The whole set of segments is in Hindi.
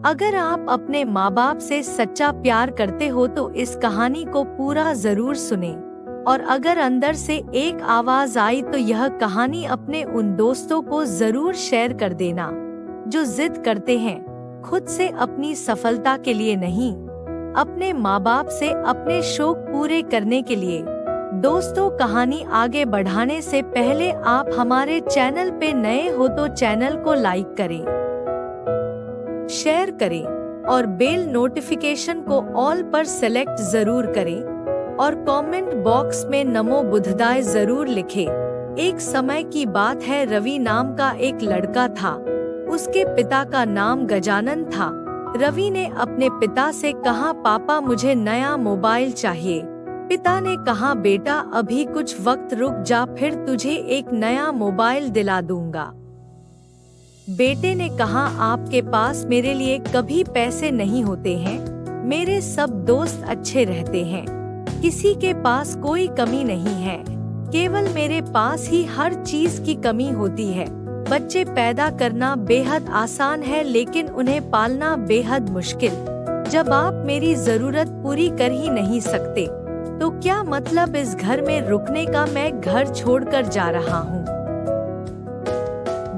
अगर आप अपने माँ बाप से सच्चा प्यार करते हो तो इस कहानी को पूरा जरूर सुने। और अगर अंदर से एक आवाज आई तो यह कहानी अपने उन दोस्तों को जरूर शेयर कर देना जो जिद करते हैं खुद से अपनी सफलता के लिए नहीं, अपने माँ बाप से अपने शौक पूरे करने के लिए। दोस्तों, कहानी आगे बढ़ाने से पहले आप हमारे चैनल पे नए हो तो चैनल को लाइक करें, शेयर करें और बेल नोटिफिकेशन को ऑल पर सेलेक्ट जरूर करें और कमेंट बॉक्स में नमो बुद्धदाय जरूर लिखें। एक समय की बात है, रवि नाम का एक लड़का था। उसके पिता का नाम गजानन था। रवि ने अपने पिता से कहा, पापा मुझे नया मोबाइल चाहिए। पिता ने कहा, बेटा अभी कुछ वक्त रुक जा, फिर तुझे एक नया मोबाइल दिला दूंगा। बेटे ने कहा, आपके पास मेरे लिए कभी पैसे नहीं होते हैं, मेरे सब दोस्त अच्छे रहते हैं, किसी के पास कोई कमी नहीं है, केवल मेरे पास ही हर चीज की कमी होती है। बच्चे पैदा करना बेहद आसान है लेकिन उन्हें पालना बेहद मुश्किल। जब आप मेरी जरूरत पूरी कर ही नहीं सकते तो क्या मतलब इस घर में रुकने का? मैं घर छोड़कर जा रहा हूँ।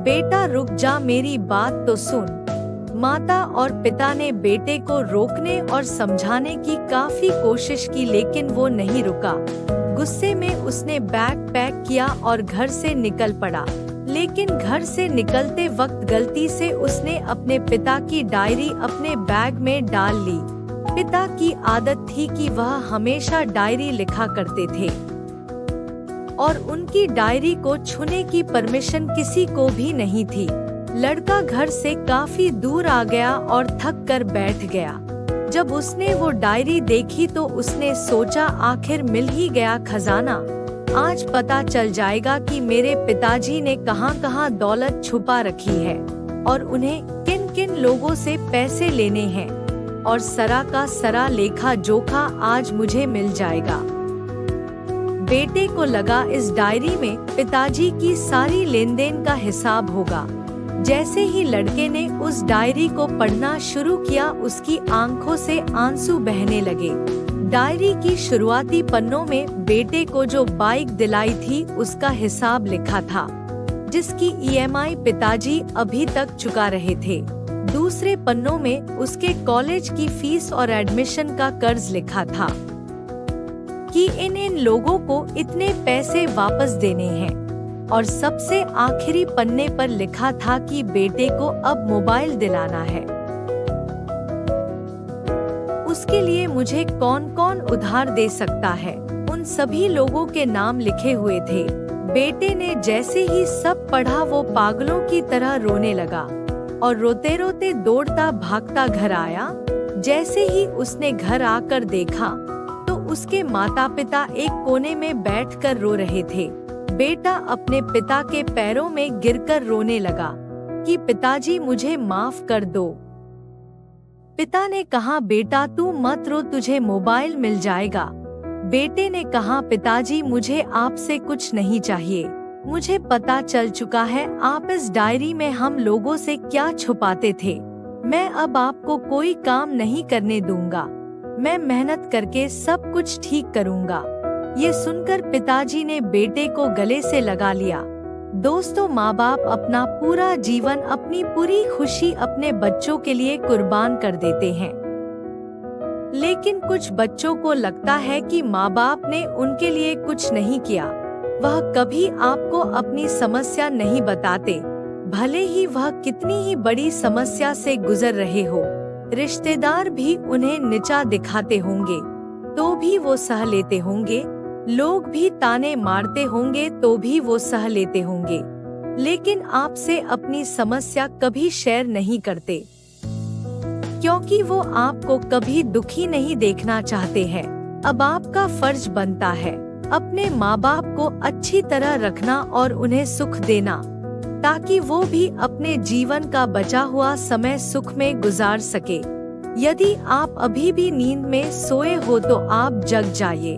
बेटा रुक जा, मेरी बात तो सुन। माता और पिता ने बेटे को रोकने और समझाने की काफी कोशिश की लेकिन वो नहीं रुका। गुस्से में उसने बैग पैक किया और घर से निकल पड़ा। लेकिन घर से निकलते वक्त गलती से उसने अपने पिता की डायरी अपने बैग में डाल ली। पिता की आदत थी कि वह हमेशा डायरी लिखा करते थे और उनकी डायरी को छूने की परमिशन किसी को भी नहीं थी। लड़का घर से काफी दूर आ गया और थक कर बैठ गया। जब उसने वो डायरी देखी तो उसने सोचा, आखिर मिल ही गया खजाना। आज पता चल जाएगा कि मेरे पिताजी ने कहां-कहां दौलत छुपा रखी है और उन्हें किन-किन लोगों से पैसे लेने हैं, और सरा का सरा लेखा जोखा आज मुझे मिल जाएगा। बेटे को लगा इस डायरी में पिताजी की सारी लेनदेन का हिसाब होगा। जैसे ही लड़के ने उस डायरी को पढ़ना शुरू किया उसकी आंखों से आंसू बहने लगे। डायरी की शुरुआती पन्नों में बेटे को जो बाइक दिलाई थी उसका हिसाब लिखा था, जिसकी ईएमआई पिताजी अभी तक चुका रहे थे। दूसरे पन्नों में उसके कॉलेज की फीस और एडमिशन का कर्ज लिखा था कि इन लोगों को इतने पैसे वापस देने हैं। और सबसे आखिरी पन्ने पर लिखा था कि बेटे को अब मोबाइल दिलाना है। उसके लिए मुझे कौन कौन उधार दे सकता है, उन सभी लोगों के नाम लिखे हुए थे। बेटे ने जैसे ही सब पढ़ा वो पागलों की तरह रोने लगा और रोते रोते दौड़ता भागता घर आया। जैसे ही उसने घर आकर देखा तो उसके माता पिता एक कोने में बैठकर रो रहे थे। बेटा अपने पिता के पैरों में गिरकर रोने लगा कि पिताजी मुझे माफ कर दो। पिता ने कहा, बेटा तू मत रो, तुझे मोबाइल मिल जाएगा। बेटे ने कहा, पिताजी मुझे आपसे कुछ नहीं चाहिए, मुझे पता चल चुका है आप इस डायरी में हम लोगों से क्या छुपाते थे। मैं अब आपको कोई काम नहीं करने दूंगा, मैं मेहनत करके सब कुछ ठीक करूंगा। ये सुनकर पिताजी ने बेटे को गले से लगा लिया। दोस्तों, माँ बाप अपना पूरा जीवन, अपनी पूरी खुशी अपने बच्चों के लिए कुर्बान कर देते हैं, लेकिन कुछ बच्चों को लगता है कि माँ बाप ने उनके लिए कुछ नहीं किया। वह कभी आपको अपनी समस्या नहीं बताते, भले ही वह कितनी ही बड़ी समस्या से गुजर रहे हो। रिश्तेदार भी उन्हें नीचा दिखाते होंगे तो भी वो सह लेते होंगे, लोग भी ताने मारते होंगे तो भी वो सह लेते होंगे, लेकिन आपसे अपनी समस्या कभी शेयर नहीं करते क्योंकि वो आपको कभी दुखी नहीं देखना चाहते हैं। अब आपका फर्ज बनता है अपने माँ बाप को अच्छी तरह रखना और उन्हें सुख देना, ताकि वो भी अपने जीवन का बचा हुआ समय सुख में गुजार सके। यदि आप अभी भी नींद में सोए हो तो आप जग जाइए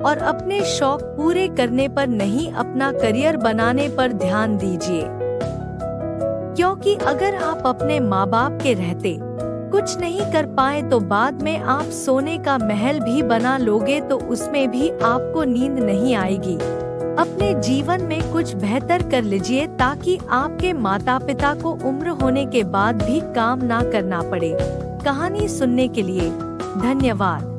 और अपने शौक पूरे करने पर नहीं, अपना करियर बनाने पर ध्यान दीजिए। क्योंकि अगर आप अपने माँ बाप के रहते कुछ नहीं कर पाए तो बाद में आप सोने का महल भी बना लोगे तो उसमें भी आपको नींद नहीं आएगी। अपने जीवन में कुछ बेहतर कर लीजिए ताकि आपके माता पिता को उम्र होने के बाद भी काम ना करना पड़े। कहानी सुनने के लिए धन्यवाद।